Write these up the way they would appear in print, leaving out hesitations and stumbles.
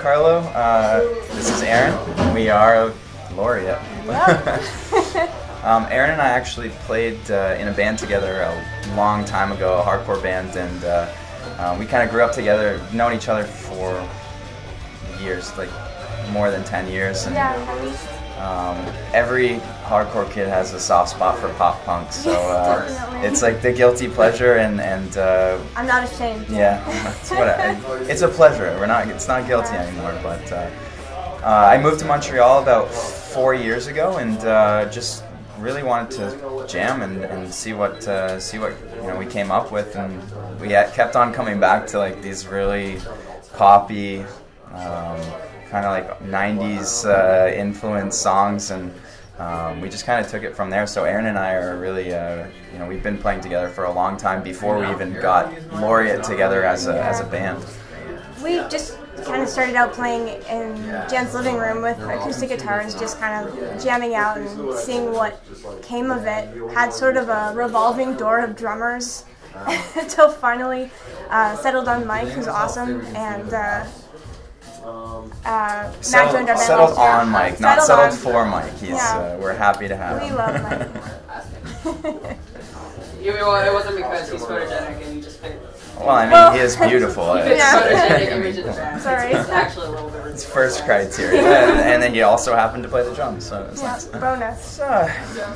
Giancarlo. This is Erin. We are Laureate. Erin and I actually played in a band together a long time ago, a hardcore band, and we kind of grew up together, known each other for years, like more than 10 years. And, every hardcore kid has a soft spot for pop punk, so it's like the guilty pleasure, and I'm not ashamed. Yeah, it's a pleasure. It's not guilty anymore. But I moved to Montreal about 4 years ago, and just really wanted to jam and see what we came up with, and we kept on coming back to like these really poppy, kind of like 90s influenced songs, and we just kind of took it from there. So Erin and I are really, we've been playing together for a long time before we even got Laureate together as a band. We just kind of started out playing in Jan's living room with acoustic guitars, just kind of jamming out and seeing what came of it. Had sort of a revolving door of drummers until finally settled on Mike, who's awesome, and Matt joined our band. Settled on Mike, not settled for Mike. We're happy to have him. We love Mike. It wasn't because he's photogenic and you just picked. Well, I mean, he is beautiful. He fits photogenic image of the band. Sorry. It's actually a little bit ridiculous. It's first criteria. And then he also happened to play the drums, so it's nice. Bonus.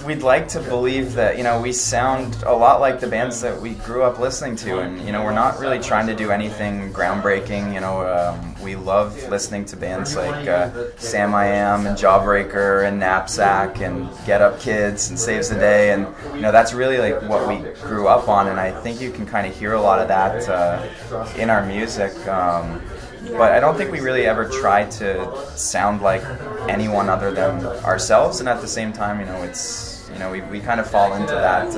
We'd like to believe that, we sound a lot like the bands that we grew up listening to, and, we're not really trying to do anything groundbreaking. We love listening to bands like Sam I Am and Jawbreaker and Knapsack and Get Up Kids and Saves the Day, and, that's really like what we grew up on, and I think you can kind of hear a lot of that in our music. But I don't think we really ever try to sound like anyone other than ourselves, and at the same time, we kind of fall into that.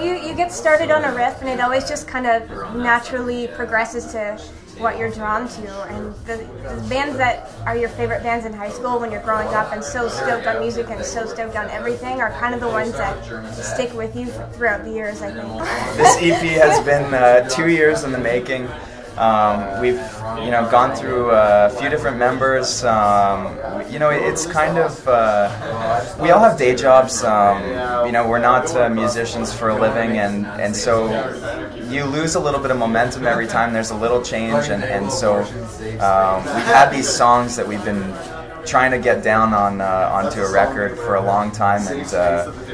You get started on a riff, and it always just kind of naturally progresses to what you're drawn to. And the bands that are your favorite bands in high school when you're growing up and so stoked on music and so stoked on everything are kind of the ones that stick with you throughout the years, I think. This EP has been 2 years in the making. We've gone through a few different members. It's kind of we all have day jobs. We're not musicians for a living, and so you lose a little bit of momentum every time there's a little change, and so we've had these songs that we've been trying to get down onto a record for a long time, and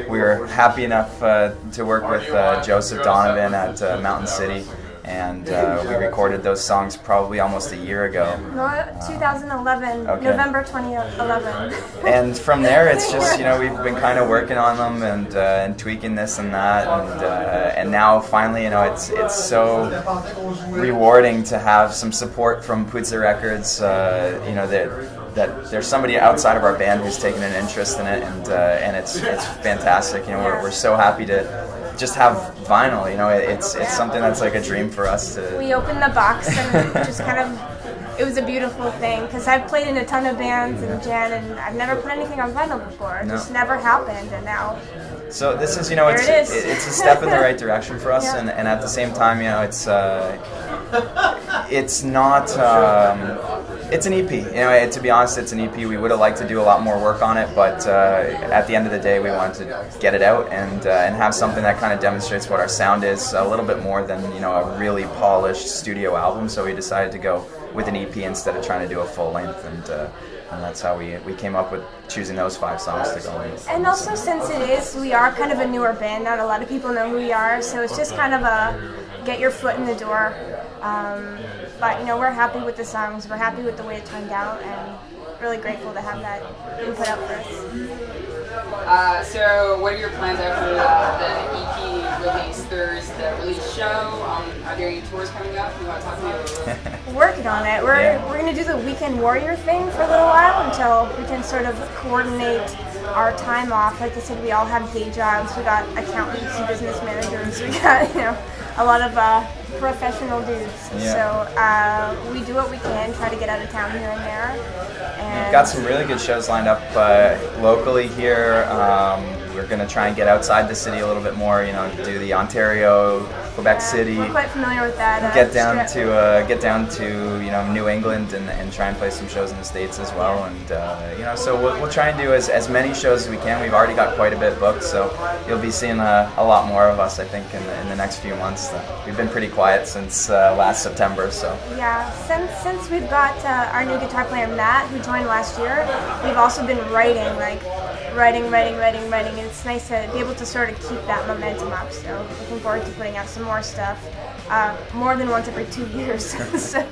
we were happy enough to work with Joseph Donovan at Mountain City. And we recorded those songs probably almost a year ago. 2011, okay. November 2011. And from there, it's just, we've been kind of working on them and tweaking this and that, and now finally, it's so rewarding to have some support from Putza Records, that there's somebody outside of our band who's taken an interest in it, and it's fantastic. We're so happy to just have vinyl. It's something that's like a dream for us to. We opened the box and just kind of, it was a beautiful thing, because I've played in a ton of bands and Jan, and I've never put anything on vinyl before. It just never happened, and now. So this is, it's a step in the right direction for us, and at the same time, it's not. It's an EP. To be honest, it's an EP. We would have liked to do a lot more work on it, but at the end of the day, we wanted to get it out and have something that kind of demonstrates what our sound is a little bit more than a really polished studio album. So we decided to go with an EP instead of trying to do a full length, and that's how we came up with choosing those 5 songs to go in. And also, since we are kind of a newer band, not a lot of people know who we are, so it's just kind of a get your foot in the door. But we're happy with the songs, we're happy with the way it turned out, and really grateful to have that input out for us. So what are your plans after the EP release? There's the release show. Are there any tours coming up? You want to talk about it? Working on it. We're going to do the Weekend Warrior thing for a little while until we can sort of coordinate our time off. Like I said, we all have day jobs. We got accountants and business managers. We got a lot of professional dudes. Yeah. So we do what we can, try to get out of town here and there. And we've got some really good shows lined up locally here. We're going to try and get outside the city a little bit more, do the Ontario Quebec City. We're quite familiar with that. Get down to you know, New England and try and play some shows in the States as well, and you know, so we'll try and do as many shows as we can. We've already got quite a bit booked, so you'll be seeing a lot more of us, I think, in the next few months. We've been pretty quiet since last September, so. Yeah, since we've got our new guitar player Matt, who joined last year, we've also been writing, and it's nice to be able to sort of keep that momentum up. So looking forward to putting out some more stuff, more than once every 2 years. So.